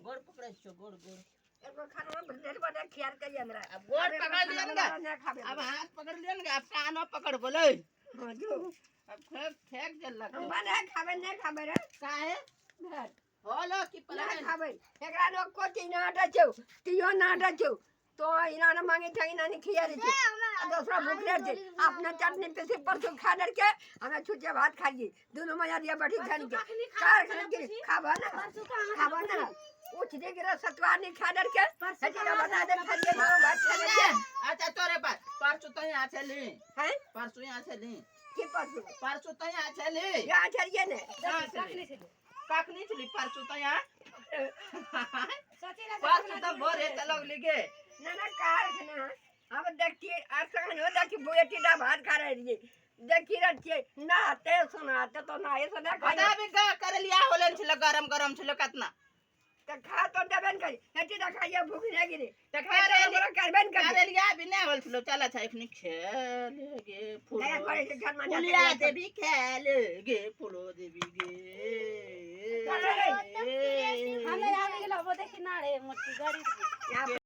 गोड़ पकड़े छो गोड़ गोड़ एगो खाना में ढेर बड़ा खियार के हमरा अब गोड़ पकड़ लियन गा अब हाथ पकड़ लियन गा अब कानो पकड़ बोले हां जो अब फेंक फेंक जल लग बना खाबे नहीं खाबे रे काहे घर होलो की ना पलान खाबे एकरा लोग को तीना डचो तियो ना डचो तो इना ना मांगे चाहिए ना खिया रे दूसरा भूखले थे अपना चटनी पे से परसों खा डर के हमें छुट्टिया भात खाइए दोनों मजा दिया बैठी खाने के कार खाने के खाबा ना उठ दे गिरा सतवा नहीं खा डर के हटीना बता दे खाइए तो भात खा के अच्छा तोरे पास परसों तो यहाँ से ली हैं परसों यहाँ से ली की परसों तो यहाँ से ली यहाँ चलिए ने काकनी चली परसों तो यहाँ परसों तो भोरे चलो लिगे ना ना कार खाना अब देखिए आज तक नहीं होता कि बुए टीडा भात खा रही है देखिए रखिए ना आते सुनाते तो ना ये सुना बता भी का कर लिया होलन छिलो गरम गरम छिलो कतना तो खा तो देबन करी हेटी ना खाइए भूख नहीं गिरी तो खा रे हमरा करबन करी कर लिया भी नहीं होल छिलो चला छ इखनी खेलेगे फूल नया करे के घर में फुलिया देवी खेलेगे फूलो देवी गे हमें आगे गेलो वो देखि ना रे मोटी गाड़ी